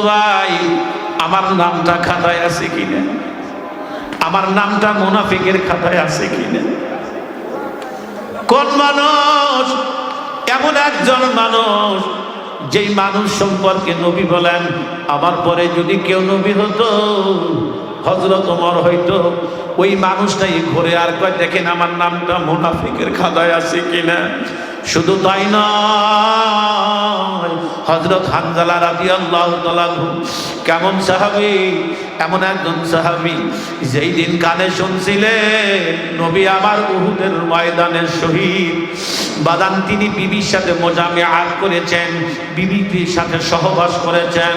ভাই আমার নামটা খাতায় আছে কিনা, আমার নামটা মুনাফিকের খাতায় আছে কিনা? কোন মানুষ এমন একজন মানুষ যেই মানুষ সম্পর্কে নবী বলেন আমার পরে যদি কেউ নবী হতো হযরত ওমর হইতো, ওই মানুষটাই ঘুরে আর কয় দেখেন আমার নামটা মুনাফিকের খাতায় আছে কিনা। শুধু তাই নয়, হযরত হানজালা রাদিয়াল্লাহু তাআলা কেমন সাহাবী, এমন একজন সাহাবী যেই দিন কানে শুনছিলেন নবী আমার উহুদের ময়দানে শহীদ, বাদান তিনি বিবির সাথে মোজামেআত করেছেন, বিবির সাথে সহবাস করেছেন,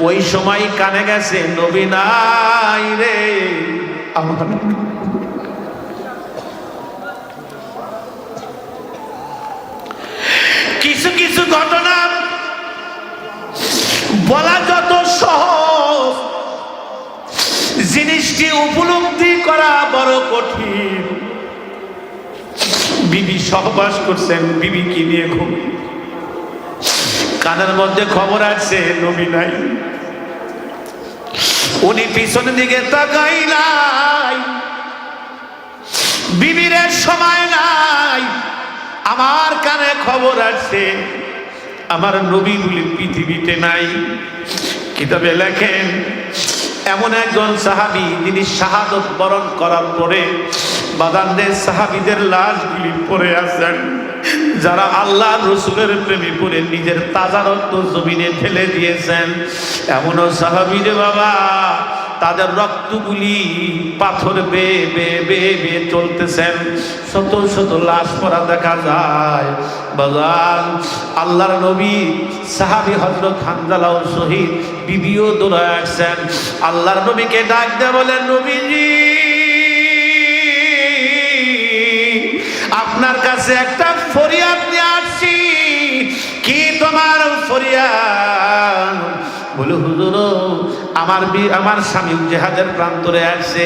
ওই সময় কানে গেছে নবী নাই রে আমার। কিছু কিছু ঘটনা বলা যত সহজ, জিনিসটি উপলব্ধি করা বড় কঠিন। বিবি সহবাস করছেন, বিবি কি নিয়ে ঘুম, কানের মধ্যে খবর আছে নবী নাই, উনি পিছনের দিকে তাকাই নাই, বিবির সময় নাই, আমার কানে খবর আছে আমার নবী বলে পৃথিবীতে নাই। কিতাবে লেখেন এমন একজন সাহাবী যিনি শাহাদত বরণ করার পরে বাদানদের সাহাবীদের লাশগুলি পড়ে আছেন, যারা আল্লাহ রসুলের প্রেমে পড়ে নিজের তাজা রক্ত জমিনে ঢেলে দিয়েছেন। এমনও সাহাবী রে বাবা, তাদের রক্তগুলি পাথর বেয়ে বেয়ে বেয়ে বেয়ে চলতেছেন, শত শত লাশ পড়া দেখা যায়। বাজান আল্লাহর নবী সাহাবী হযরত হানজালাও শহীদ, বিবিও দৌড়ায় আসছেন, আল্লাহর নবীকে ডাক দিয়ে বলেন নবীজি আপনার কাছে একটা ফরিয়াদ নিয়ে আসছি। কি তোমার ফরিয়াদ? বলে হুজুর আমার স্বামী জিহাদের প্রান্তরে আসছে,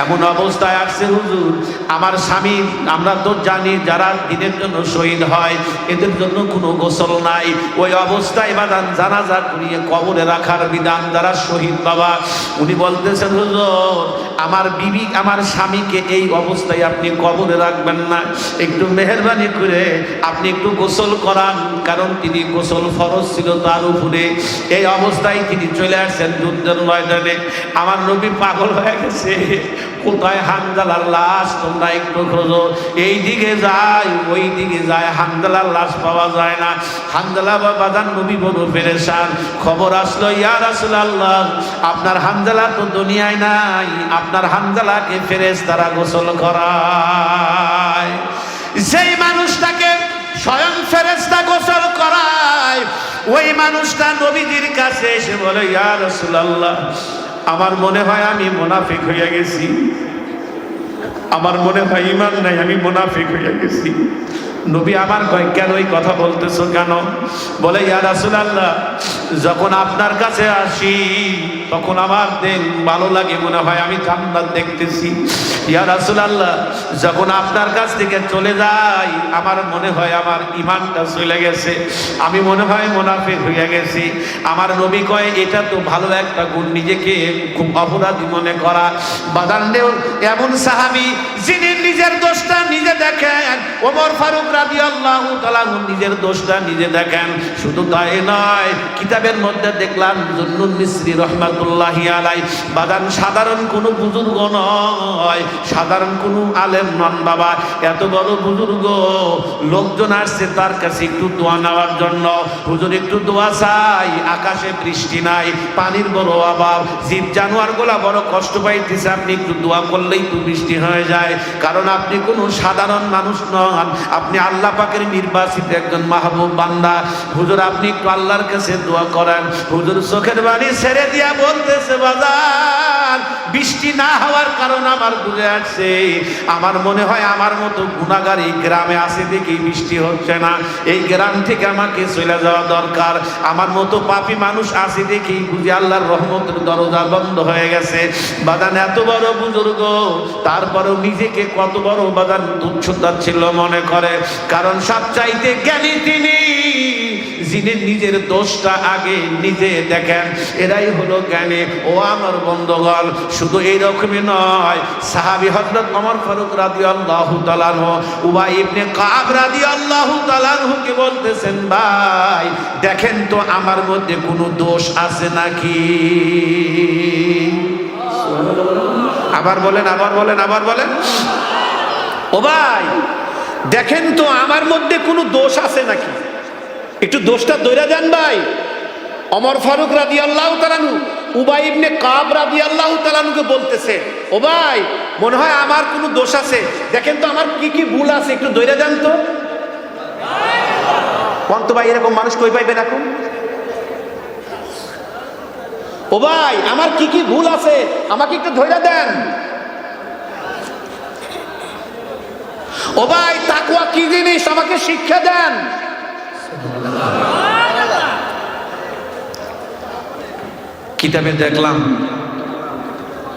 এমন অবস্থায় আসছে হুজুর আমার স্বামী, আমরা তো জানি যারা দিনের জন্য শহীদ হয় এদের জন্য কোনো গোসল নাই, ওই অবস্থায় বাদান জানাজা করিয়ে কবরে রাখার বিধান যারা শহীদ বাবা। উনি বলতেছেন হুজুর আমার বিবি আমার স্বামীকে এই অবস্থায় আপনি কবরে রাখবেন না, একটু মেহেরবানি করে আপনি একটু গোসল করান, কারণ তিনি গোসল ফরজ ছিল তার উপরে। এই অবস্থায় তিনি চলে আসছেন যুদ্ধের ময়দানে। আমার নবী পাগল হয়ে গেছে, কোথায় হানজালার লাশ, তোমরা একটু খোঁজো। এই দিকে যায় ওই দিকে যায়, হানজালার লাশ পাওয়া যায় না। হানজালা বাবাজান নবী বড় পেরেশান, খবর আসলো ইয়া রাসূলুল্লাহ আপনার হানজালা তো দুনিয়ায় নাই, আপনার হানজালাকে ফেরেশতারা গোসল করায়। যেই মানুষটাকে স্বয়ং ফেরেশতা গোসল করায়, ওই মানুষটা নবীজির কাছে এসে বলে ইয়া রাসূলুল্লাহ আমার মনে হয় আমি মুনাফিক হয়ে গেছি, আমার মনে হয় ঈমান নাই, আমি মুনাফিক হয়ে গেছি। নবী আমার কয় কেন এই কথা বলতেছো কেন? বলে ইয়া রাসূলুল্লাহ যখন আপনার কাছে আসি তখন আমার দিল ভালো লাগে, মনে হয় আমি জান্নাত দেখতেছি। ইয়া রাসূলুল্লাহ যখন আপনার কাছ থেকে চলে যাই আমার মনে হয় আমার ঈমানটা চলে গেছে, আমি মনে হয় মুনাফিক হয়ে গেছি। আমার নবী কয় এটা তো ভালো একটা গুণ, নিজেকে খুব অপরাধী মনে করা। বাদান্নেও এমন সাহাবী যিনি নিজের দোষটা নিজে দেখেন, ওমর ফারুক রাদিয়াল্লাহু তাআলা নিজের দোষটা নিজে দেখেন। শুধু তাই নয়, কিতাবের মধ্যে দেখলাম জুন্নুন মিসরি রহমাতুল্লাহি আলাইহি বাদান সাধারণ কোনো বুজুর্গ নয়, সাধারণ কোনো আলেম নন বাবা, এত বড় বুজুর্গ। লোকজন আসছে তার কাছে একটু দোয়া নেওয়ার জন্য, হুজুর একটু দোয়া চাই, আকাশে বৃষ্টি নাই, পানির বড় অভাব, জীব জানোয়ারগুলা বড় কষ্ট পাইতেছে, আপনি একটু দোয়া করলেই তো বৃষ্টি হয়ে যায়। কারণ আপনি কোনো সাধারণ মানুষ নন, আপনি আল্লাহ পাকের নির্বাচিত একজন মাহবুব বান্দা। হুজুর আপনি একটু আল্লাহর কাছে দোয়া করেন। হুজুর চোখের বাড়ি ছেড়ে দিয়া বলতেছে বাজার বৃষ্টি না হওয়ার কারণ আমার বুঝে আসছে, আমার মনে হয় আমার মতো গুনাহগার এই গ্রামে আছে দেখি বৃষ্টি হচ্ছে না, এই গ্রাম থেকে আমাকে চলে যাওয়া দরকার, আমার মতো পাপী মানুষ আছে দেখি বুঝি আল্লাহর রহমতের দরজা বন্ধ হয়ে গেছে। বাদান এত বড় বুজুর্গ তারপরেও নিজেকে কত বড় বাদান তুচ্ছতা ছিল মনে করে, কারণ সবচাইতে জ্ঞানী তিনি নিজের দোষটা আগে নিজে দেখেন, এরাই হলো জ্ঞানী। ও আমার বন্ধুগণ, শুধু এইরকমই নয়, সাহাবী হযরত ওমর ফারুক রাদিয়াল্লাহু তাআলা আনহু উবাই ইবনে কাব রাদিয়াল্লাহু তাআলা আনহুকে বলতেছেন, ভাই দেখেন তো আমার মধ্যে কোনো দোষ আছে নাকি। আবার বলেন, আবার বলেন, আবার বলেন। ও ভাই দেখেন তো আমার মধ্যে কোনো দোষ আছে নাকি, একটু দোষটা ধইরা দেন ভাই। ওমর ফারুক রাদিয়াল্লাহু তাআলা আনহু উবাই ইবনে কাব রাদিয়াল্লাহু তাআলা আনহুকে বলতেছে, ও ভাই মনে হয় আমার কোনো দোষ আছে, দেখেন তো আমার কি কি ভুল আছে, একটু ধইরা দেন তো। কোন তো ভাই এরকম মানুষ কই পাইবেন এখন? ও ভাই আমার কি কি ভুল আছে আমাকে একটু ধইরা দেন। ও ভাই তাকওয়া কি জিনিস আমাকে শিক্ষা দেন। কিতাবে দেখলাম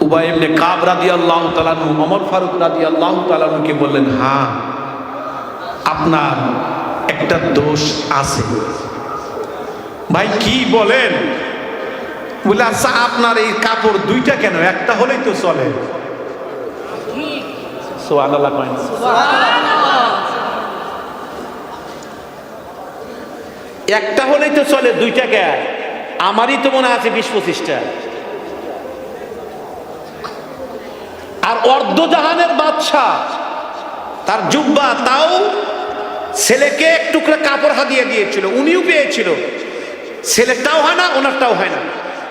উবাই ইবনে কাব রাদিয়াল্লাহু তাআলা আনহু ওমর ফারুক রাদিয়াল্লাহু তাআলা আনহুকে বললেন, হ্যাঁ আপনার একটা দোষ আছে। ভাই কি বলেন? বলে আচ্ছা আপনার এই কাপড় দুইটা কেন, একটা হলেই তো চলে। সুবহানাল্লাহ কয় না? একটা হলেই তো চলে, দুইটা কে? আমারই তো মনে আছে 20-25টা। আর অর্ধ জাহানের বাদশা তার জুব্বা, তাও ছেলেকে এক টুকরা কাপড় হাদিয়া দিয়েছিল, উনিও পেয়েছিল। ছেলেটাও হয় না, ওনারটাও হয় না।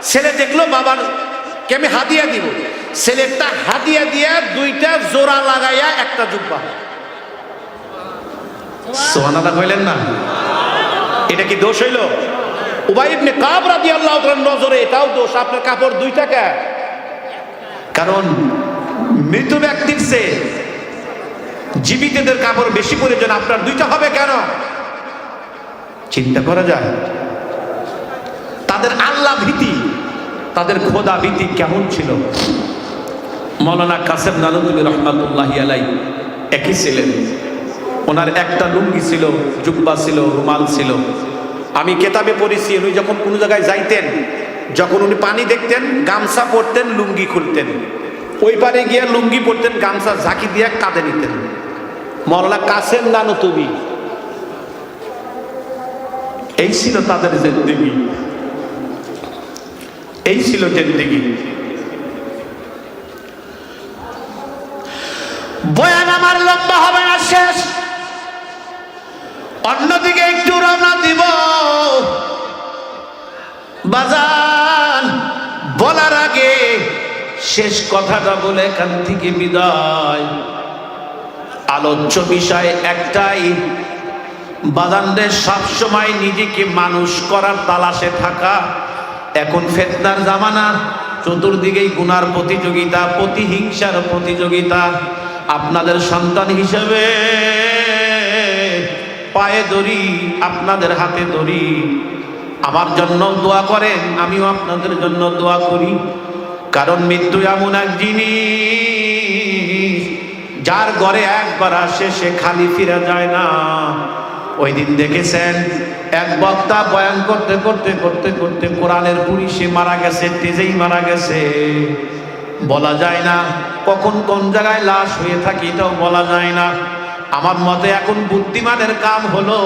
ছেলে দেখলো বাবার কে আমি হাদিয়া দিব, ছেলেটা হাদিয়া দিয়া দুইটা জোড়া লাগাইয়া একটা জুব্বা। সুবহানাল্লাহ কইলেন না? এটা কি দোষ হইল? উবাই ইবনে কাব রাদিয়াল্লাহু তাআলার নজরে এটাও দোষ, আপনার কাপড় দুইটা কে? কারণ মৃত ব্যক্তির চেয়ে জীবিতদের কাপড় বেশি প্রয়োজন, আপনার দুইটা হবে কেন? চিন্তা করা যায়। তাদের আল্লাহ ভীতি, তাদের খোদা ভীতি কেমন ছিল। মাওলানা কাসেম নানুতুবি রহমাতুল্লাহি আলাইহি একই ছিলেন। ওনার একটা লুঙ্গি ছিল, জুব্বা ছিল, রুমাল ছিল। আমি কেতাবে পড়েছি উনি যখন কোনো জায়গায় যাইতেন, যখন উনি পানি দেখতেন গামছা পরতেন, লুঙ্গি খুলতেন, ওই পারে গিয়ে লুঙ্গি পরতেন, গামছা ঝাঁকি দিয়ে কাঁধে নিতেন। মাওলানা কাসেম নানুতুবি, এই ছিল তাদের জিন্দেগি, এই ছিল জিন্দেগি। বয়ান আমার লম্বা হবে না, শেষ। অন্যদিকে একটু রওনা দিব। বাজান বলার আগে শেষ কথাটা বলে এখান থেকে বিদায়। আলোচ্য বিষয় একটাই, বাজানদের সবসময় নিজেকে মানুষ করার তালাশে থাকা। এখন ফিতনার জামানা, চতুর্দিকেই গুনার প্রতিযোগিতা, প্রতিহিংসার প্রতিযোগিতা। আপনাদের সন্তান হিসেবে পায়ে ধরি, আপনাদের হাতে ধরি, আমার জন্য দোয়া করেন, আমিও আপনাদের জন্য দোয়া করি। কারণ মৃত্যু এমন এক জিনিস, যার ঘরে একবার আসে সে খালি ফিরে যায় না। ওই দিন দেখেছেন এক বক্তা বয়ান করতে করতে করতে করতে কোরআনের পুরি সে মারা গেছে, তেজেই মারা গেছে। বলা যায় না কখন কোন জায়গায় লাশ হয়ে থাকে, এটাও বলা যায় না। আমার মতে এখন বুদ্ধিমানের কাম হলো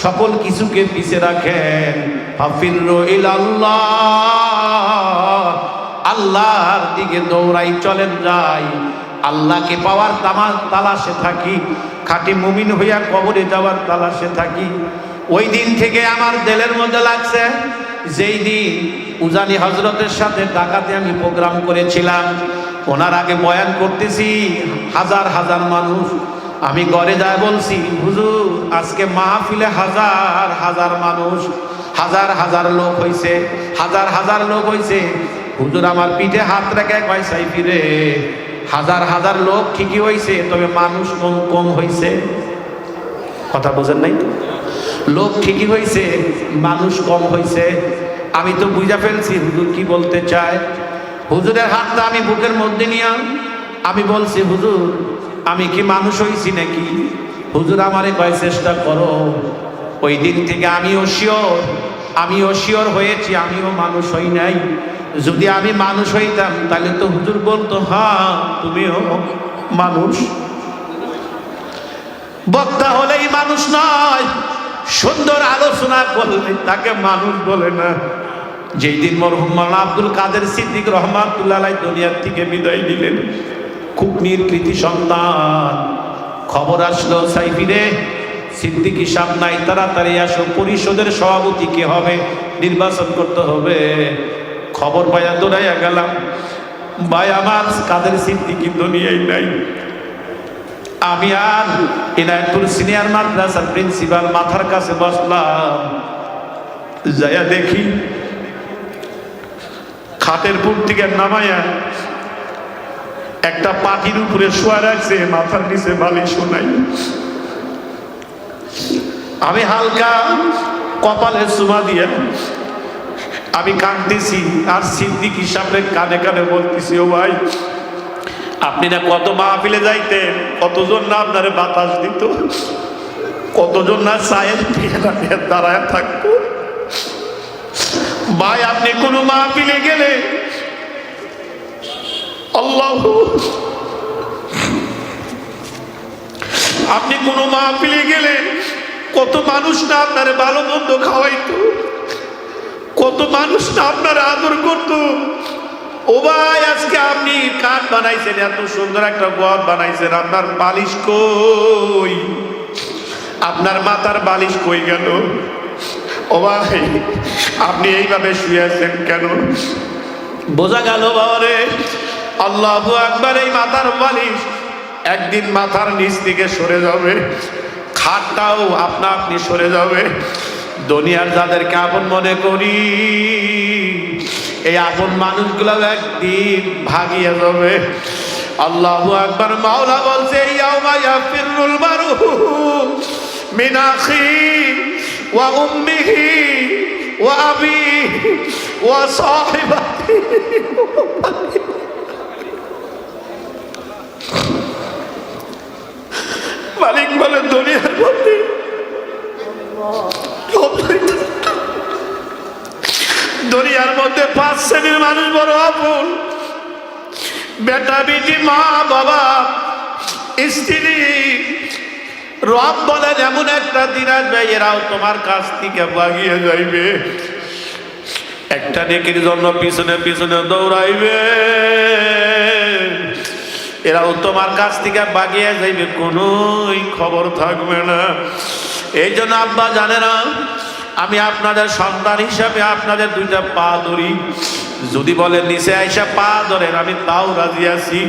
সকল কিছুকে পিছে রাখেন, ফাফিরু ইলাল্লাহ, আল্লাহর দিকে দৌড়াই, চলেন যাই, আল্লাহকে পাওয়ার তালাশে থাকি, খাঁটি মুমিন হইয়া কবরে যাওয়ার তালাশে থাকি। ওই দিন থেকে আমার দিলের মধ্যে লাগছে, যেই দিন উজানি হজরতের সাথে ঢাকাতে আমি প্রোগ্রাম করেছিলাম, ওনার আগে বয়ান করতেছি, হাজার হাজার মানুষ। আমি ঘরে যায় বলছি, হুজুর আজকে মাহফিলে হাজার হাজার মানুষ, হাজার হাজার লোক হইছে, হাজার হাজার লোক হইছে। হুজুর আমার পিঠে হাত রেখে কয় সাইফি রে, হাজার হাজার লোক ঠিকই হইছে, তবে মানুষ কম কম হইছে। কথা বোঝেন নাই? লোক ঠিকই হইছে, মানুষ কম হইছে। আমি তো বুঝা ফেলছি হুজুর কি বলতে চায়। হুজুরের হাতটা আমি বুকের মধ্যে নিয়ে আমি বলছি, হুজুর আমি কি মানুষ হইছি নাকি? হুজুর আমারে কয় চেষ্টা করো, ওই দিন থেকে আমিও শিওর হয়েছি, আমিও মানুষ হই নাই। যদি আমি মানুষ হইতাম তাহলে তো হুজুর বলতো হ্যাঁ তুমিও মানুষ। বক্তা হলেই মানুষ নয়, সুন্দর আলোচনা করলে তাকে মানুষ বলে না। যেই দিন মরহুম মাওলানা আব্দুল কাদের সিদ্দিক রহমাতুল্লাহ আলাইহি দুনিয়ার থেকে বিদায় নিলেন, খুব নির্কৃতি সন্তান। খবর আসলো সাইফিরে সিদ্দিকী সাহেব নাই, তাড়াতাড়ি আসো, পরিষদের সভাপতি কে হবে নির্বাচন করতে হবে। খবর পাইয়া দৌড়াইয়া গেলাম, ভাই আমার কাদের সিদ্দিকী দুনিয়ায় নাই। আমি আর ইনায়তুল সিনিয়র মাদ্রাসার প্রিন্সিপাল মাথার কাছে বসলাম, যাইয়া দেখি খাটের পুর থেকে নামাইয়া একটা পাটির উপরে শোয়া রাখছে, মাথার নিচে বালিশও নাই। আমি হালকা কপালে চুমা দিয়ে আমি কাঁদতেছি, আর সিদ্দিকী সাহেবের কানে কানে বলতেছি, ও ভাই আপনি না কত মাহফিলে যাইতেন, কতজন না আপনারে বাতাস দিত, কতজন না চায়ের দাঁড়ায় থাকতো। ভাই আপনি কোন মাহফিলে গেলে আল্লাহ, আপনি কোন মাহফিলে গেলে কত মানুষ না আপনার ভালো মন্দ খাওয়াইতো, কত মানুষ না আপনার আদর করতো। ও ভাই আজকে আপনি কাঠ বানাইছেন, এত সুন্দর একটা গদ বানাইছেন, আপনার বালিশ কই, আপনার মাথার বালিশ কই গেল? ও ভাই আপনি এইভাবে শুয়ে আছেন কেন? বোঝা গেল বাবারে, আল্লাহু আকবার, এই মাথার বালিশ একদিন মাথার নিচ থেকে সরে যাবে, খাটটাও আপনা আপনি সরে যাবে। দুনিয়ার যাদেরকে আপন মনে করি, এই আপন মানুষগুলো একদিন ভাগিয়ে যাবে। আল্লাহু আকবার। মাওলা বলছে, ইয়াউমা ইয়াফিরুল মারউ মিন আখিহি ওয়া উম্মিহি ওয়া আবিহি ওয়া সাহিবাতিহি। মালিক বলে দুনিয়ার মধ্যে দুনিয়ার মধ্যে 5 শ্রেণীর মানুষ বড় আপন, বেটা বেটি, মা বাবা, স্ত্রী। রব বলেন এমন একটা দিন আসবে এরাও তোমার কাছ থেকে ভাগিয়ে যাইবে, একটা নেকির জন্য পিছনে পিছনে দৌড়াইবে, এরাও তোমার কাছ থেকে ভাগিয়ে যাইবে, কোনো খবর থাকবে না। এই জন্য আব্বা জানে না, আমি আপনাদের সন্তান হিসাবে আপনাদের 2টা পা ধরি, যদি বলেন নিচে আইসা পা ধরেন আমি তাও রাজি আছি।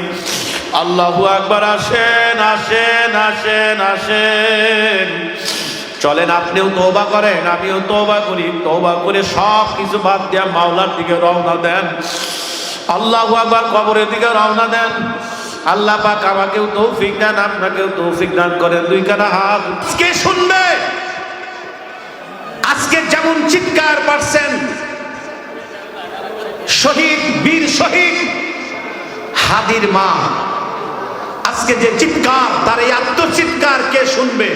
আল্লাহু আকবার। আসেন আসেন আসেন আসেন, চলেন আপনিও তওবা করেন, আমিও তওবা করি, তওবা করে সব কিছু বাদ দিয়া মাওলার দিকে রওনা দেন। আল্লাহু আকবার। কবরের দিকে রওনা দেন। আল্লাহ পাক আমাকেও তৌফিক দেন, আপনাকেও তৌফিক দান করেন। 2 কানা হাত কে শুনবে? আজকে যেমন চিৎকার পাচ্ছেন শহীদ, বীর শহীদ হাদির মা, আজকে যে চিৎকার, তার এই আত্মচিৎকার কে শুনবে?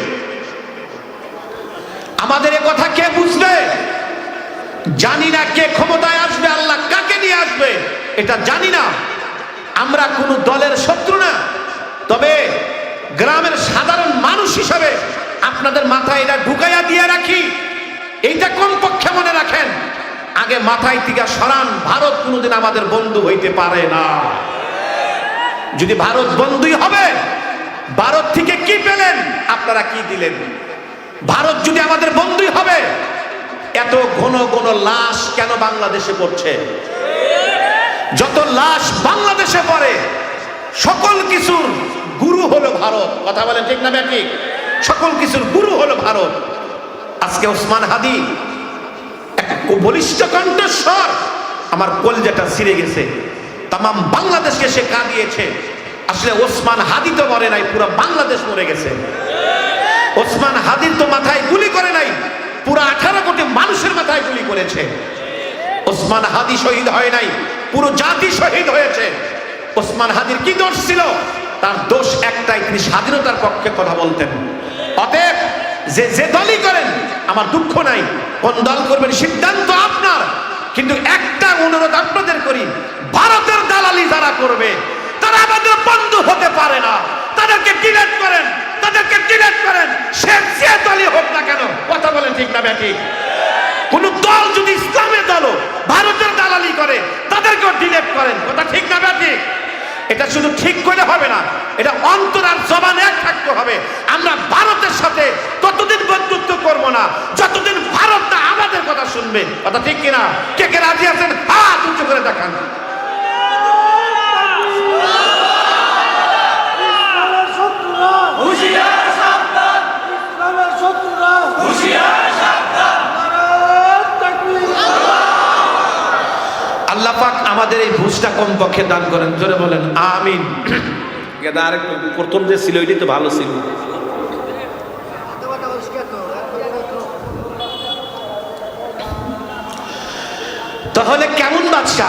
আমাদের এ কথা কে বুঝবে? জানি না কে ক্ষমতায় আসবে, আল্লাহ কাকে নিয়ে আসবে এটা জানি না। আমরা কোন দলের শত্রু না, তবে গ্রামের সাধারণ মানুষ হিসাবে আপনাদের মাথায় এটা ঢুকাইয়া দিয়ে রাখি, এইটা কমপক্ষে মনে রাখেন। আগে মাথায় থেকে সরান, ভারত কোনোদিন আমাদের বন্ধু হইতে পারে না। যদি ভারত বন্ধুই হবে, ভারত থেকে কি পেলেন আপনারা, কি দিলেন? ভারত যদি আমাদের বন্ধুই হবে, এত ঘন ঘন লাশ কেন বাংলাদেশে পড়ছে? যত লাশ বাংলাদেশে পড়ে, সকল কিছুর গুরু হলো ভারত। কথা বলেন ঠিক না ঠিক? সকল কিছুর গুরু হলো ভারত। আজকে ওসমান হাদি এক বলিষ্ঠ কণ্ঠস্বর, আমার কলজাটা ছিঁড়ে গেছে, তামাম বাংলাদেশকে সে কাঁদিয়েছে। আসলে ওসমান হাদি তো মরে নাই, পুরো বাংলাদেশ মরে গেছে। ওসমান হাদির তো মাথায় গুলি করে নাই, পুরো 18 কোটি মানুষের মাথায় গুলি করেছে। ওসমান হাদি শহীদ হয় নাই, পুরো জাতি শহীদ হয়েছে। ওসমান হাদির কি দোষ ছিল? তার দোষ একটাই, তিনি স্বাধীনতার পক্ষে কথা বলতেন। অতএব যে দলই করেন আমার দুঃখ নাই, কোন দল করবেন সিদ্ধান্ত আপনার, কিন্তু একটা অনুরোধ আপনাদের করি, ভারতের দালালি যারা করবে তারা আমাদের বন্ধু হতে পারে না, তাদেরকে ডিলেট করেন, তাদেরকে ডিলেট করেন, সে যে দলই হোক না কেন। কথা বলেন ঠিক না ব্যাঠিক? কোন দল যদি ইসলামের দল ভারতের দালালি করে তাদেরকেও ডিলেট করেন। কথা ঠিক না ব্যাঠিক? এটা শুধু ঠিক করে হবে না, এটা অন্তর আর জবান এক থাকতে হবে। আমরা ভারতের সাথে ততদিন বন্ধুত্ব করব না যতদিন ভারত না আমাদের কথা শুনবে। কথা ঠিক কিনা? কে কে রাজি আছেন হাত উঁচু করে দেখান। আল্লাহ পাক আমাদের এই ভুজটা কমপক্ষে দান করেন, জোরে বলেন আমিন। আরেক প্রথম যে ছিল ওইটাই তো ভালো ছিল। তাহলে কেমন বাদশা?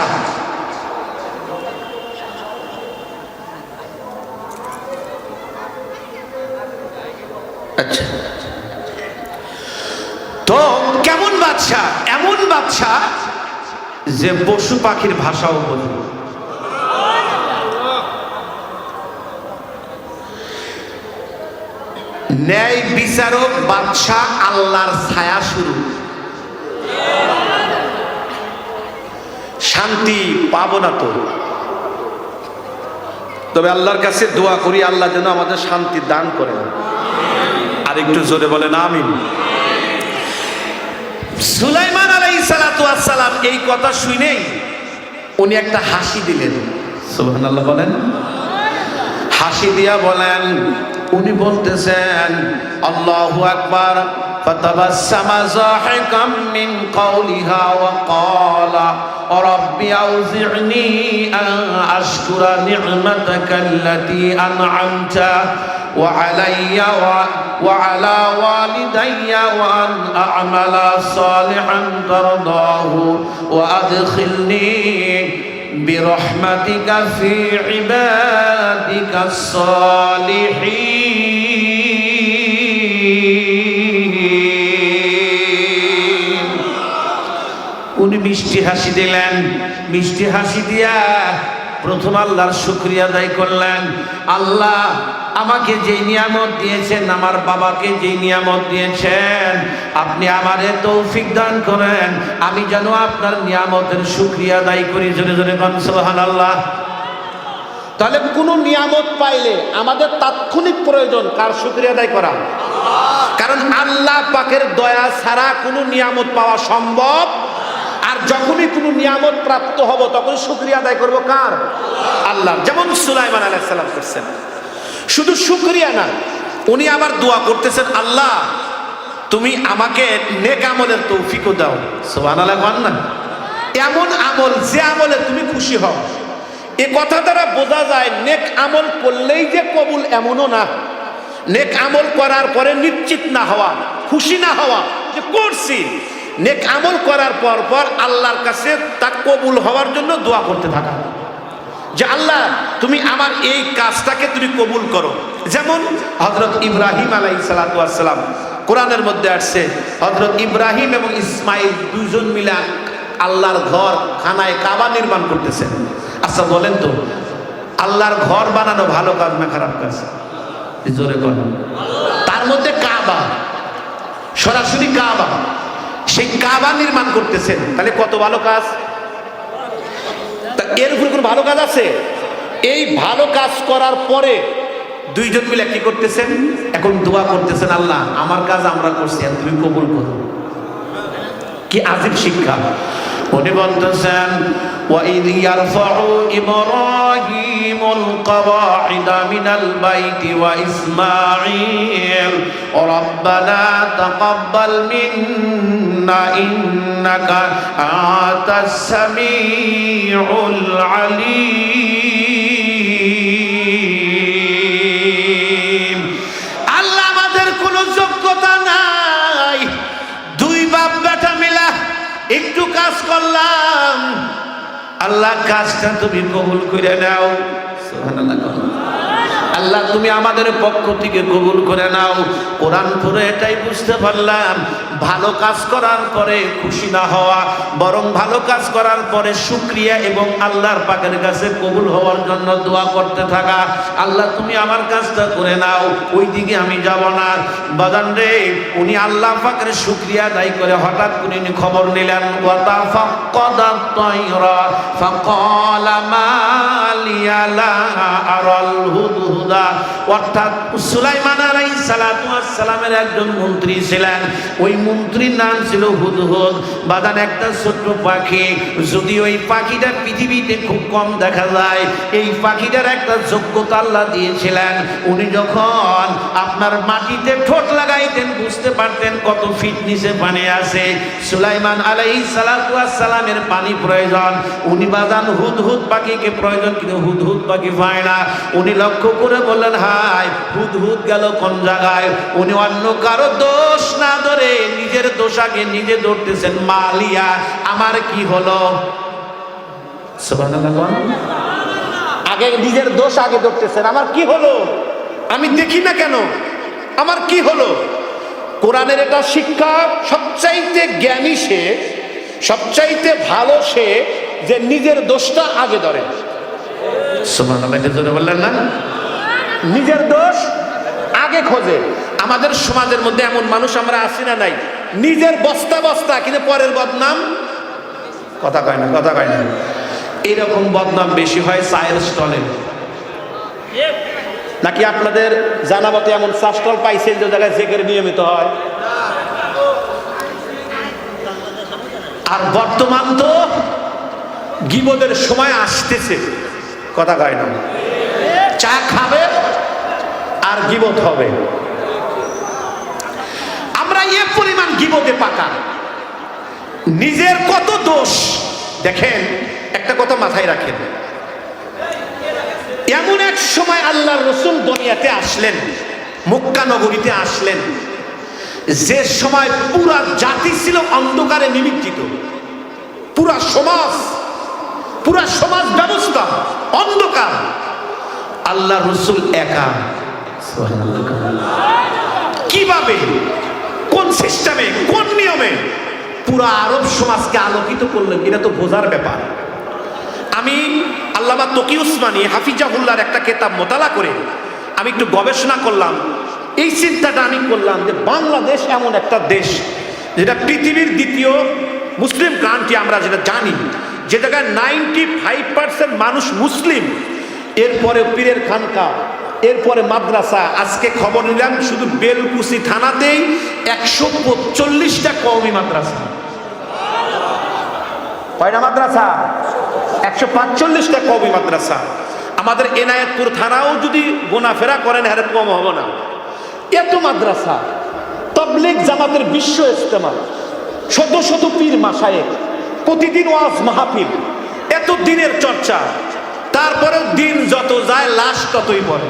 আচ্ছা, তো কেমন বাদশা? এমন বাদশা যে পশু পাখির ভাষাও বলে। ন্যায় বিচারক বাদশা, আল্লাহর ছায়া শুরু। শান্তি পাবো না তো, তবে আল্লাহর কাছে দোয়া করি আল্লাহ যেন আমাদের শান্তি দান করেন। আর একটু জোরে বলেন আমিন। সুলাইমান আলাইহিস সালাতু ওয়াস সালাম এই কথা শুনেই উনি একটা হাসি দিলেন। সুবহানাল্লাহ বলেন। হাসি দিয়া বলেন, উনি বলতেছেন আল্লাহু আকবার। ফাতাবাসসামা যাহিকাম মিন কাওলিহা ওয়া ক্বালা রাব্বি আউযি'নি আন আশকুরা নি'মাতাকাল্লাতী আন'আমতা ওয়া আলাইয়া ওয়া আলা ওয়ালিদাইয়া ওয়া আন আ'মালা সালিহান তারদাহু ওয়া আদখিলনি বিরহমাতিকা ফি ইবাদিকাস সালিহিন। উনি মিষ্টি হাসি দিলেন। মিষ্টি হাসি দিয়া প্রথম আল্লাহর শুকরিয়া আদায় করলেন। আল্লাহ আমাকে যে নিয়ামত দিয়েছেন, আমার বাবাকে যে নিয়ামত দিয়েছেন, আপনি আমারে তৌফিক দান করেন আমি যেন আপনার নিয়ামতের শুকরিয়া আদায় করি। জোরে জোরে বলেন সুবহানাল্লাহ। তাহলে কোনো নিয়ামত পাইলে আমাদের তাৎক্ষণিক প্রয়োজন কার শুকরিয়া আদায় করা? কারণ আল্লাহ পাকের দয়া ছাড়া কোনো নিয়ামত পাওয়া সম্ভব। আর যখনই কোনো নিয়ামত প্রাপ্ত হব তখন শুকরিয়া আদায় করব কার? আল্লাহ। যেমন সুলাইমান আলাইহিস সালাম করছেন। শুধু শুকরিয়া না, উনি আবার দোয়া করতেছেন, আল্লাহ তুমি আমাকে নেক আমলের তৌফিকও দাও। সুবহানাল্লাহ বলেন না? এমন আমল যে আমলে তুমি খুশি হও। এ কথা দ্বারা বোঝা যায় নেক আমল করলেই যে কবুল এমনও না। নেক আমল করার পরে নিশ্চিত না হওয়া, খুশি না হওয়া যে করছি। নেক আমল করার পর পর আল্লাহর কাছে তা কবুল হওয়ার জন্য দোয়া করতে থাকা, যে আল্লাহ তুমি আমার এই কাজটাকে তুমি কবুল করো। যেমন হযরত ইব্রাহিম আলাইহিস সালাতু ওয়াস সালাম, কোরআনের মধ্যে আসছে হযরত ইব্রাহিম এবং ইসমাইল দুইজন মিলে আল্লাহর ঘর খানায় কাবা নির্মাণ করতেছেন। আচ্ছা বলেন তো, আল্লাহর ঘর বানানো ভালো কাজ না খারাপ কাজ? জোরে বলেন। তার মধ্যে কাবা, সরাসরি কাবা, সেই কাবা নির্মাণ করতেছেন, তাহলে কত ভালো কাজ। তা এর উপর কোনো ভালো কাজ আছে? এই ভালো কাজ করার পরে দুইজন মিলে কি করতেছেন? এখন দোয়া করতেছেন, আল্লাহ আমার কাজ আমরা করছি, তুমি কবুল করো। কি আজীব শিক্ষা! উনি বলতেছেন, وَإِذْ يَرْفَعُ إِبْرَاهِيمُ الْقَوَاعِدَ مِنَ الْبَيْتِ وَإِسْمَاعِيلُ رَبَّنَا تَقَبَّلْ مِنَّا إِنَّكَ أَنْتَ السَّمِيعُ الْعَلِيمُ। আল্লাহ আমাদের কোনো যোগ্যতা নাই, দুই বাপ বেটা মিলা একটু কাজ করলাম, আল্লাহ কাজটা তুমি কবুল করে নাও। সুবহানাল্লাহ। আল্লাহ তুমি আমাদের পক্ষ থেকে কবুল করে নাও। কোরআন পড়ে এটাই বুঝতে পারলাম, ভালো কাজ করার পরে খুশি না হওয়া, বরং ভালো কাজ করার পরে শুকরিয়া এবং আল্লাহর পাকের কাছে কবুল হওয়ার জন্য দোয়া করতে থাকা। আল্লাহ তুমি আমার কাজটা করে নাও, ওই দিকে আমি যাব না। বাজান রে, উনি আল্লাহ পাকের শুকরিয়া আদায় করে হঠাৎ করে উনি খবর নিলেন, ওয়াতাফাক্কাদাত তায়রা ফাকালা মা লিয়া লা আরাল হুদহুদা। অর্থাৎ সুলাইমান আলাইহিস সালাতু ওয়াস সালামের একজন মন্ত্রী ছিলেন, ওই মন্ত্রীর নাম ছিল হুদহুদ। বাজান একটা ছোট্ট পাখি, যদি ওই পাখিটা পৃথিবীতে খুব কম দেখা যায়, এই পাখিটার একটা যোগ্যতা আল্লাহ দিয়েছিলেন। উনি যখন আপনার মাটিতে ঠোঁট লাগাইতেন বুঝতে পারতেন কত ফিট নিচে পানি আছে। সুলাইমান আলাইহিস সালাতু ওয়াস সালামের পানি প্রয়োজন, উনি বাজান হুদহুদ পাখিকে প্রয়োজন, কিন্তু হুদহুদ পাখি পায় না। উনি লক্ষ্য করে বললেন, হাই হুদহুদ গেল কোন জায়গায়? উনি অন্য কারো দোষ না ধরে নিজের দোষ আগে নিজে ধরতেছেন। মালিয়া, আমার কি হলো? সুবহানাল্লাহ। আগে নিজের দোষ আগে ধরতেছেন, আমার কি হলো? আমি দেখি না কেন? আমার কি হলো? কোরআনের এটা শিক্ষা, সবচাইতে জ্ঞানী সে, সবচাইতে ভালো সে যে নিজের দোষটা আগে ধরে। সুবহানাল্লাহ, এটা জোরে বললেন না? নিজের দোষ আগে খোঁজে। আমাদের সমাজের মধ্যে এমন মানুষ আমরা আছি না নাই? নিজের বস্তা বস্তা, কিন্তু পরের বদনাম কথা কয় না, কথা কয় না। এরকম বদনাম বেশি হয় চায়ের স্টলে। নাকি আপনাদের জানামতে এমন চা স্টল পাইছেন যে জায়গায় জেকের নিয়মিত হয়? আর বর্তমান তো গীবতের সময় আসতেছে, কথা কয় না। চা খাবে আর গীবত হবে। আমরা এ পরিমাণ গীবতে পাকা, নিজের কত দোষ। দেখেন, একটা কথা মাথায় রাখেন, এমন এক সময় আল্লাহর রাসূল দুনিয়াতে আসলেন, মক্কা নগরীতে আসলেন, যে সময় পুরা জাতি ছিল অন্ধকারে নিমজ্জিত। পুরা সমাজ ব্যবস্থা অন্ধকার। আল্লাহ রাসূল একা। কিভাবে, কোন সিস্টেমে, কোন নিয়মে পুরা আরব সমাজকে আলোকিত করলেন, এটা তো বোঝার ব্যাপার। আমি আল্লামা তকি উসমানী হাফিজাহুল্লাহর একটা কিতাব মোতালা করে আমি একটু গবেষণা করলাম। এই চিন্তাটা আমি করলাম যে বাংলাদেশ এমন একটা দেশ যেটা পৃথিবীর দ্বিতীয় মুসলিম কান্ট্রি, আমরা যেটা জানি, যে জায়গায় 95% মানুষ মুসলিম, এরপরে পীরের খানকা, এরপরে মাদ্রাসা। আজকে খবর নিলাম শুধু বেলকুচি থানাতেই 145টা কওমি মাদ্রাসা। কয়টা মাদ্রাসা? 145টা কওমি মাদ্রাসা। আমাদের এনায়েতপুর থানাও যদি গোনাফেরা করেন হারে কম হবে না, এত মাদ্রাসা। তাবলীগ জামাতের বিশ্ব ইজতেমা, শত শত পীর মাশায়েখ, প্রতিদিন ওয়াজ মাহফিল, এত দিনের চর্চা। তারপরেও দিন যত যায় লাশ ততই পড়ে।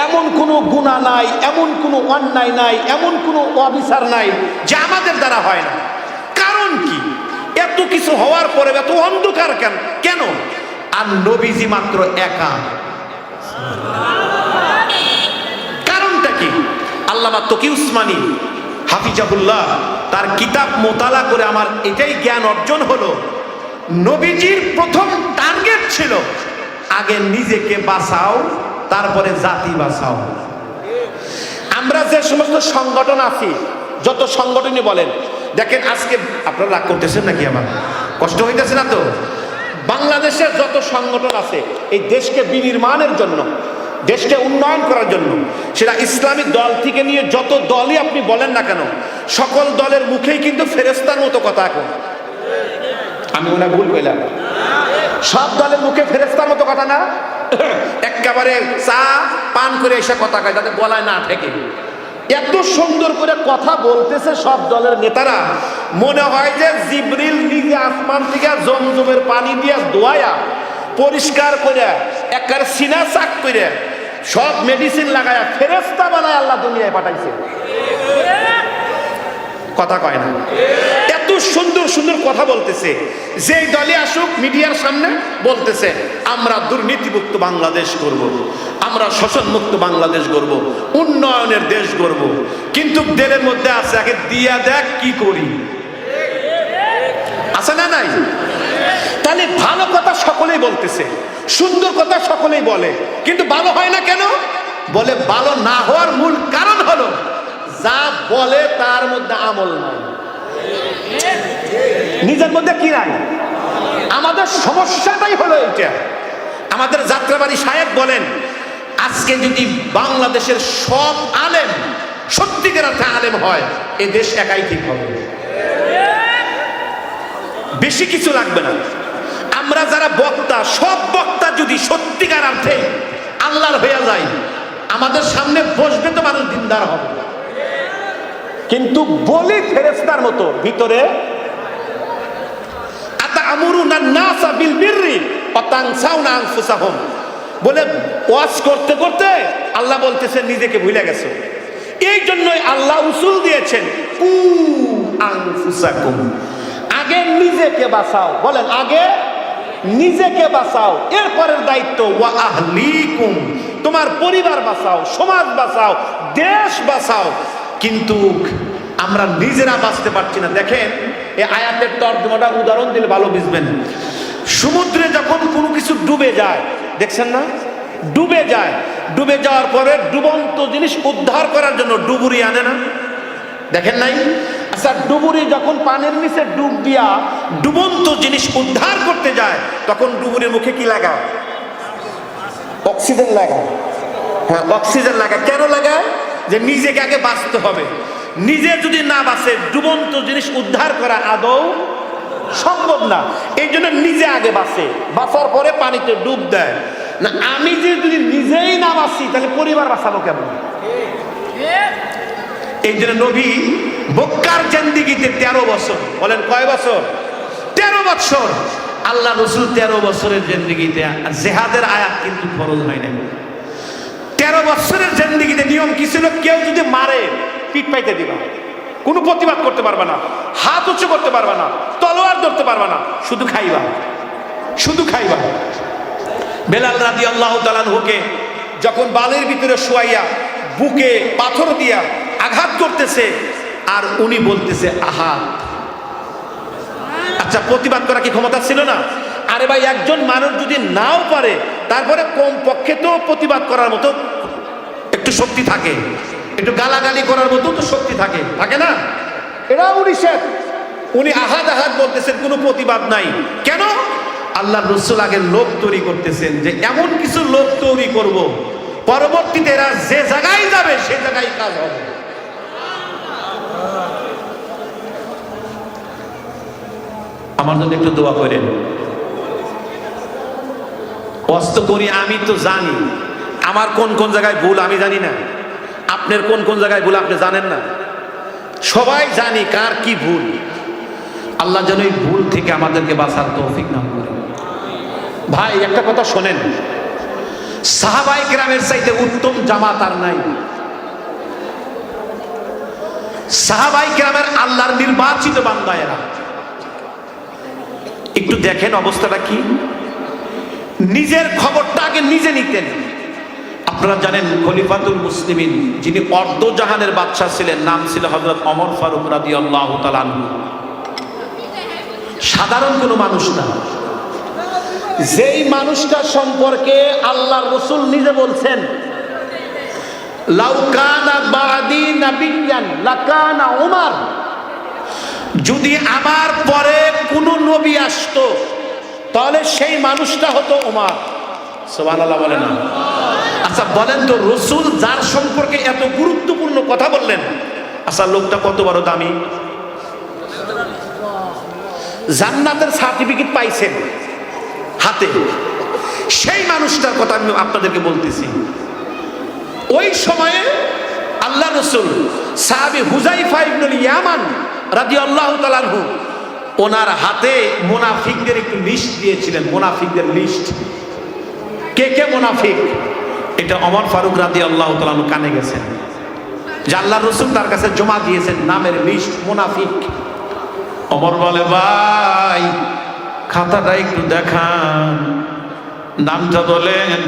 এমন কোনো গুনাহ নাই, এমন কোনো অন্যায় নাই, এমন কোনো অবিচার নাই যে আমাদের দ্বারা হয় না। কারণ কি? এত কিছু হওয়ার পরে এত অন্ধকার কেন? কেন? আর নবীজি মাত্র একা। কারণটা কি? আল্লামা তকি উসমানী হাফিজাহুল্লাহ তার কিতাব মোতালা করে আমার এটাই জ্ঞান অর্জন হলো, নবীজির প্রথম টার্গেট ছিল আগে নিজেকে বাঁচাও, তারপরে জাতি বাঁচাও। আমরা যে সমস্ত সংগঠন আছি, যত সংগঠনই বলেন, দেখেন আজকে আপনারা রাগ করতেছেন নাকি? আমার কষ্ট হইতেছে না তো? বাংলাদেশের যত সংগঠন আছে এই দেশকে বিনির্মাণের জন্য, দেশকে উন্নয়ন করার জন্য, সেটা ইসলামিক দল থেকে নিয়ে যত দলই আপনি বলেন না কেন, সকল দলের মুখেই কিন্তু ফেরেশতার মতো কথা। এখন আমি মনে ভুল কইলাম? সব দলের মুখে ফেরেশতার মতো কথা না? একেবারে চা পান করে এসে কথা কয়, যাতে গলায় না ঠেকে। এত সুন্দর করে কথা বলতেছে সব দলের নেতারা, মনে হয় যে জিবরিল নিজে আসমান থেকে জমজমের পানি দিয়ে দোয়া পরিষ্কার করে একবার সিনা চাক করে সব মেডিসিন লাগায়া ফেরেশতা বানায় আল্লাহ দুনিয়ায় পাঠাইছে। কথা কয় না? এত সুন্দর সুন্দর কথা বলতেছে, যেই দলে আসুক মিডিয়ার সামনে বলতেছে আমরা দুর্নীতিমুক্ত বাংলাদেশ করব, আমরা শোষণমুক্ত বাংলাদেশ করব, উন্নয়নের দেশ করব। কিন্তু দেলের মধ্যে আছে আগে দিয়া দেখ কি করি, আছে না নাই? তাহলে ভালো কথা সকলেই বলতেছে, সুন্দর কথা সকলেই বলে, কিন্তু ভালো হয় না কেন? বলে ভালো না হওয়ার মূল কারণ হলো যা বলে তার মধ্যে আমল নাই, নিজের মধ্যে কি নাই। আমাদের সমস্যাটাই হলো এটা। আমাদের যাত্রাবাড়ি সাহেব বলেন আজকে যদি বাংলাদেশের সব আলেম সত্যিকার অর্থে আলেম হয় এই দেশ একাই ঠিক হবে, বেশি কিছু লাগবে না। আমরা যারা বক্তা, সব বক্তা যদি সত্যিকার অর্থে আল্লাহর হয়ে যায়, আমাদের সামনে বসবে তো মানুষ দিনদার হবে। কিন্তু বলি ফেরেশতার মতো ভিতরে আতা'মুরুনা নাসা বিল বিররি ওয়া তানসাউনা আনফুসাহুম, বলে ওয়াজ করতে করতে আল্লাহ বলতেছেন নিজেকে ভুলে গেছো। এই জন্যই আল্লাহ উসুল দিয়েছেন কু আনফুসাকুম, আগে নিজেকে বাঁচাও। বলেন আগে নিজেকে বাঁচাও, এরপরের দায়িত্ব ওয়া আহলিকুম, তোমার পরিবার বাঁচাও, সমাজ বাঁচাও, দেশ বাঁচাও। কিন্তু আমরা নিজেরা বাঁচতে পারছি না। দেখেন এই আয়াতের তর্জমাটা উদাহরণ দিলে ভালো বুঝবেন। সমুদ্রে যখন কোনো কিছু ডুবে যায়, দেখছেন না, ডুবে যায়, ডুবে যাওয়ার পরে ডুবন্ত জিনিস উদ্ধার করার জন্য ডুবুরি আনে না, দেখেন নাই? আচ্ছা ডুবুরি যখন পানির নিচে ডুব দিয়া ডুবন্ত জিনিস উদ্ধার করতে যায় তখন ডুবুরির মুখে কি লাগায়? অক্সিজেন লাগায়। হ্যাঁ, অক্সিজেন লাগায়। কেন লাগায়? যে নিজেকে আগে বাঁচতে হবে। নিজে যদি না বাঁচে ডুবন্ত জিনিস উদ্ধার করা আদৌ সম্ভব না। এই জন্য নিজে আগে বাঁচে, বাঁচার পরে পানিতে ডুব দেয় না। আমি যদি নিজেই না বাঁচি তাহলে পরিবার বাঁচাবো কেমন? এই জন্য নবী মক্কার জিন্দেগিতে 13 বছর, বলেন কয় বছর? 13 বছর। আল্লাহ রসুল 13 বছরের জিন্দেগিতে জিহাদের আয়াত কিন্তু ফরজ হয় নাই। 13 বছরের জিন্দেগিতে নিয়ম কি ছিল? কেউ যদি মারে পিঠ পাইতে দিবা, কোনো প্রতিবাদ করতে পারবে না, হাত উঁচু করতে পারবে না, তলোয়ার ধরতে পারবে না, শুধু খাইবা, শুধু খাইবা। বেলাল রাদিয়াল্লাহু তাআলা আনহুকে যখন বালির ভিতরে শোয়াইয়া বুকে পাথর দিয়া আঘাত করতেছে আর উনি বলতেছে আহাত। আচ্ছা প্রতিবাদ করা কি ক্ষমতা ছিল না? আরে ভাই একজন মানুষ যদি নাও পারে তারপরে কম পক্ষে তো প্রতিবাদ করার মতো একটু শক্তি থাকে, একটু গালাগালি করার মতো তো শক্তি থাকে, থাকে না? এরা উনি শেখ, উনি আহাত আহাত বলতেছেন, কোনো প্রতিবাদ নাই। কেন? আল্লাহ রসুল আগে লোক তৈরি করতেছেন যে এমন কিছু লোক তৈরি করব পরবর্তীতে এরা যে জায়গায় যাবে সে জায়গায় কাজ হবে। আমার জন্য একটু দোয়া করেন। কষ্ট করি আমি তো জানি আমার কোন কোন জায়গায় ভুল আমি জানি না, আপনার কোন কোন জায়গায় ভুল আপনি জানেন না। সবাই জানি কার কি ভুল। আল্লাহ যেন এই ভুল থেকে আমাদেরকে বাঁচার তৌফিক দান করেন। ভাই একটা কথা শোনেন, সাহাবায়ে কেরামের চাইতে উত্তম জামাত আর নাই। সাহাবায়ে কেরামের আল্লাহর নির্বাচিত বান্দা এরা। একটু দেখেন অবস্থাটা কি। নিজের খবরটা আগে নিজে নিতেন। আপনারা জানেন খলিফাতুল মুসলিমিন যিনি অর্ধ জাহানের বাদশা ছিলেন, নাম ছিল হযরত ওমর ফারুক রাদিয়াল্লাহু তাআলা আনহু। সাধারণ কোনো মানুষ না, যেই মানুষটা সম্পর্কে আল্লাহর রাসূল নিজে বলছেন লাউ কানা বাদি নাবিয়ান লাকানা উমর, যদি আমার পরে কোনো নবী আসতো তাহলে সেই মানুষটা হতো ওমর। সুবহানাল্লাহ বলেন না? আচ্ছা বলেন তো রাসূল যার সম্পর্কে এত গুরুত্বপূর্ণ কথা বললেন, আচ্ছা লোকটা কত বড় দামি, জান্নাতের সার্টিফিকেট পাইছেন হাতে, সেই মানুষটার কথা আমি আপনাদেরকে বলতেছি। ওই সময়ে আল্লাহ রাসূল সাহাবী হুযায়ফা ইবনুল ইয়ামান রাদিয়াল্লাহু তাআলা আনহু ওনার হাতে মুনাফিকদের একটু লিস্ট দিয়েছিলেন, মুনাফিকদের লিস্ট। কে কে মুনাফিক এটা ওমর ফারুক রাদিয়াল্লাহু তাআলা আনহু কানে গেছেন। যে আল্লাহর রাসূল তার কাছে জমা দিয়েছেন নামের লিস্ট মুনাফিক। ওমর বলে ভাই খাতাটা একটু দেখান, নামটা বলেন,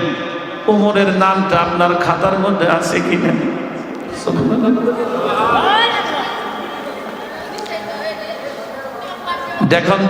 ওমরের নামটা আপনার খাতার মধ্যে আছে কিনা? দেখুন